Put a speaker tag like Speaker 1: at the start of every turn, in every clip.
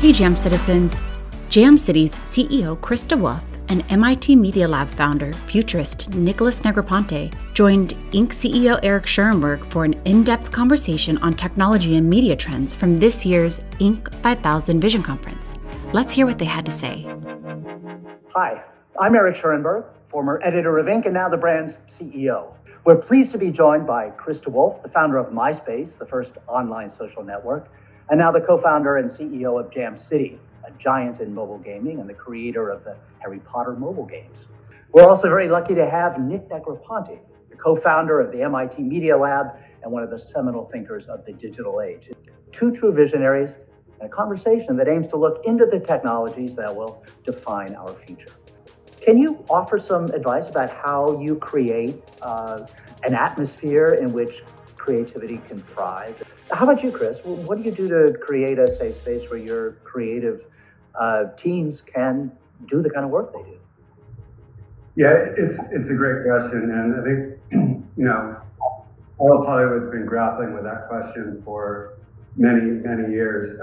Speaker 1: Hey Jam citizens! Jam City's CEO Chris DeWolfe and MIT Media Lab founder, futurist Nicholas Negroponte joined Inc. CEO Eric Schurenberg for an in-depth conversation on technology and media trends from this year's Inc. 5000 Vision Conference. Let's hear what they had to say.
Speaker 2: Hi, I'm Eric Schurenberg, former editor of Inc. and now the brand's CEO. We're pleased to be joined by Chris DeWolfe, the founder of Myspace, the first online social network, and now the co-founder and CEO of Jam City, a giant in mobile gaming and the creator of the Harry Potter mobile games. We're also very lucky to have Nick Negroponte, the co-founder of the MIT Media Lab and one of the seminal thinkers of the digital age. Two true visionaries and a conversation that aims to look into the technologies that will define our future. Can you offer some advice about how you create an atmosphere in which creativity can thrive? How about you, Chris? What do you do to create a safe space where your creative teams can do the kind of work they do?
Speaker 3: Yeah, it's a great question, and I think all of Hollywood's been grappling with that question for many years.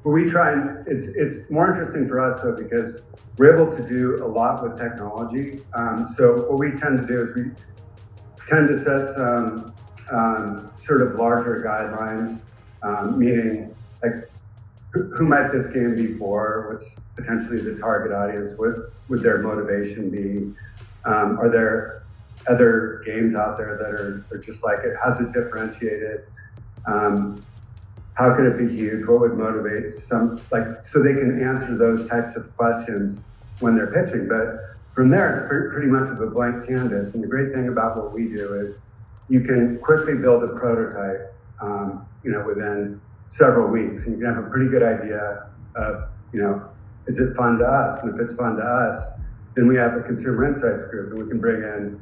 Speaker 3: But we try and it's more interesting for us though because we're able to do a lot with technology. So what we tend to do is we tend to set some sort of larger guidelines, meaning like who might this game be for? What's potentially the target audience? What would their motivation be? Are there other games out there that are just like it? How's it differentiated? How could it be huge? What would motivate some, so they can answer those types of questions when they're pitching. But from there, it's pretty much of a blank canvas. And the great thing about what we do is you can quickly build a prototype, within several weeks. And you can have a pretty good idea of, is it fun to us? And if it's fun to us, then we have a consumer insights group, and we can bring in,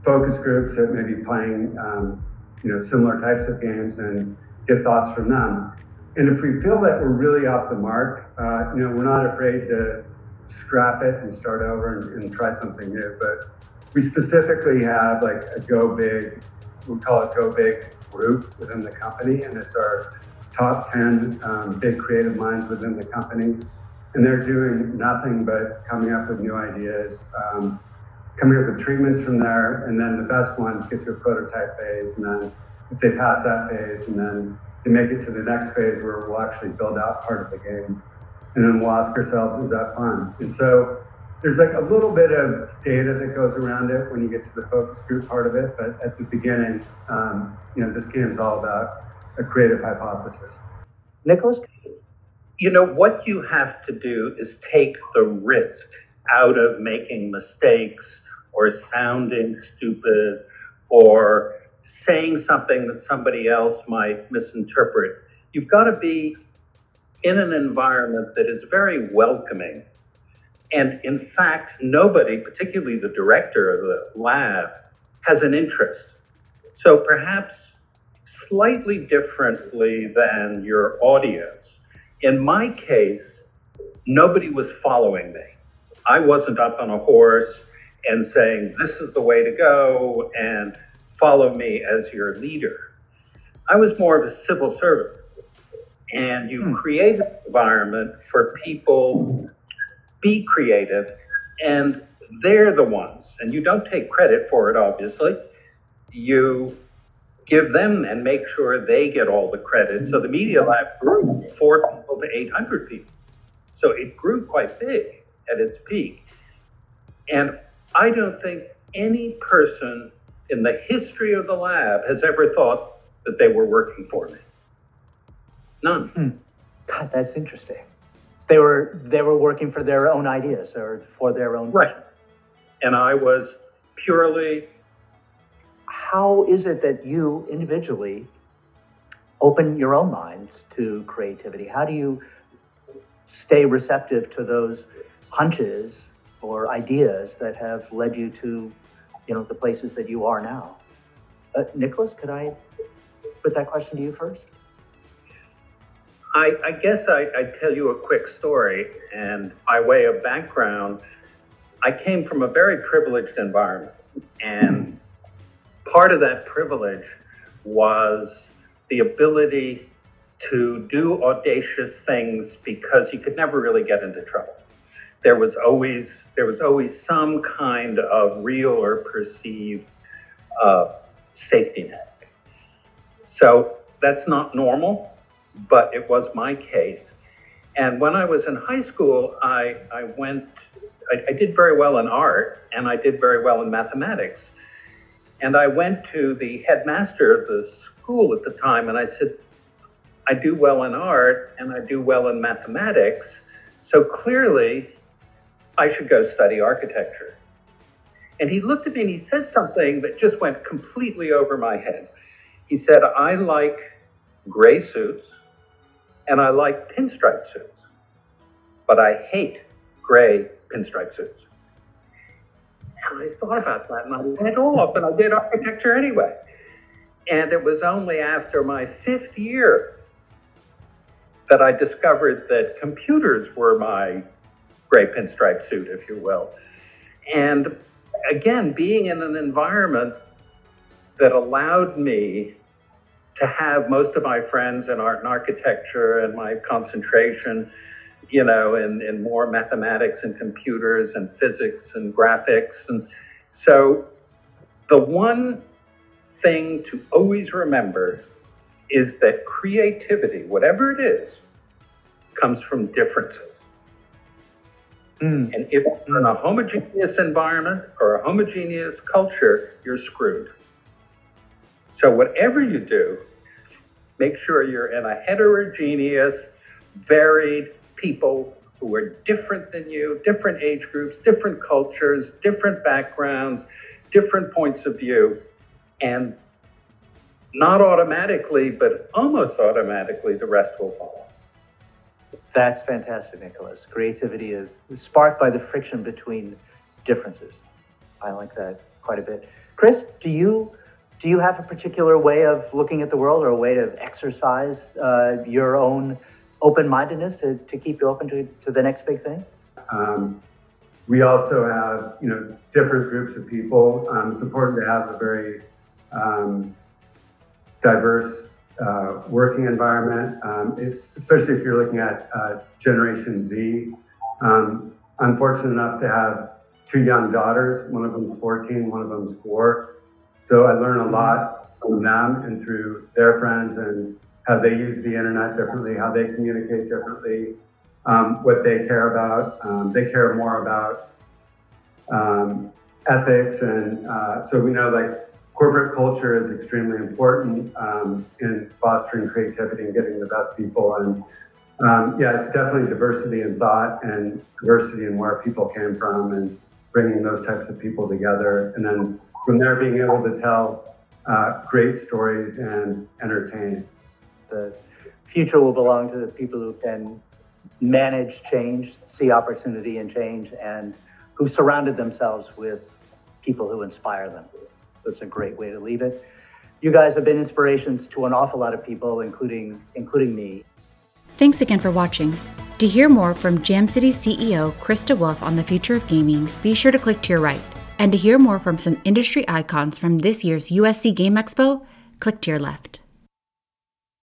Speaker 3: focus groups that may be playing, similar types of games and get thoughts from them. And if we feel that we're really off the mark, we're not afraid to scrap it and start over and try something new. But we specifically have like a Go Big, we call it Go Big group within the company, and it's our top 10 big creative minds within the company. And they're doing nothing but coming up with new ideas, coming up with treatments from there, and then the best ones get to a prototype phase, and then if they pass that phase, and then they make it to the next phase where we'll actually build out part of the game, and then we'll ask ourselves, is that fun? And so there's like a little bit of data that goes around it when you get to the focus group part of it, but at the beginning, this game is all about a creative hypothesis.
Speaker 2: Nicholas?
Speaker 4: What you have to do is take the risk out of making mistakes or sounding stupid or saying something that somebody else might misinterpret. You've got to be in an environment that is very welcoming. And in fact, nobody, particularly the director of the lab, has an interest. So perhaps slightly differently than your audience. In my case, nobody was following me. I wasn't up on a horse and saying, this is the way to go and follow me as your leader. I was more of a civil servant. And you create an environment for people to be creative, and they're the ones. And you don't take credit for it, obviously. You give them and make sure they get all the credit. So the Media Lab grew from 4 people to 800 people. So it grew quite big at its peak. And I don't think any person in the history of the lab has ever thought that they were working for me. None.
Speaker 2: God, that's interesting. They were working for their own ideas or for their own
Speaker 4: right. And I was purely.
Speaker 2: How is it that you individually open your own minds to creativity? How do you stay receptive to those hunches or ideas that have led you to, the places that you are now? Nicholas, could I put that question to you first?
Speaker 4: I guess I'd tell you a quick story. And by way of background, I came from a very privileged environment. And part of that privilege was the ability to do audacious things because you could never really get into trouble. There was always some kind of real or perceived safety net. So that's not normal, but it was my case. And when I was in high school, I did very well in art, and I did very well in mathematics. And I went to the headmaster of the school at the time, and I said, I do well in art, and I do well in mathematics, so clearly I should go study architecture. And he looked at me and he said something that just went completely over my head. He said, I like gray suits, and I like pinstripe suits, but I hate gray pinstripe suits. And I thought about that, and I went off, and I did architecture anyway. And it was only after my 5th year that I discovered that computers were my gray pinstripe suit, if you will. And again, being in an environment that allowed me to have most of my friends in art and architecture, and my concentration, in more mathematics and computers and physics and graphics. And so the one thing to always remember is that creativity, whatever it is, comes from differences. And if you're in a homogeneous environment or a homogeneous culture, you're screwed. So whatever you do, make sure you're in a heterogeneous, varied people who are different than you, different age groups, different cultures, different backgrounds, different points of view, and not automatically, but almost automatically, the rest will follow.
Speaker 2: That's fantastic, Nicholas. Creativity is sparked by the friction between differences. I like that quite a bit. Chris, do you have a particular way of looking at the world, or a way to exercise your own open-mindedness to keep you open to the next big thing?
Speaker 3: We also have, different groups of people. It's important to have a very diverse working environment, especially if you're looking at Generation Z. I'm fortunate enough to have 2 young daughters. One of them's 14, one of them's 4. So I learn a lot from them and through their friends, and how they use the internet differently, how they communicate differently, what they care about. They care more about ethics, and so we know corporate culture is extremely important in fostering creativity and getting the best people. And it's definitely diversity in thought and diversity in where people came from, and bringing those types of people together. And then from there, being able to tell great stories and entertain.
Speaker 2: The future will belong to the people who can manage change, see opportunity in change, and who surrounded themselves with people who inspire them. That's a great way to leave it. You guys have been inspirations to an awful lot of people, including me.
Speaker 1: Thanks again for watching. To hear more from Jam City CEO Chris DeWolfe on the future of gaming, be sure to click to your right. And to hear more from some industry icons from this year's USC Game Expo, click to your left.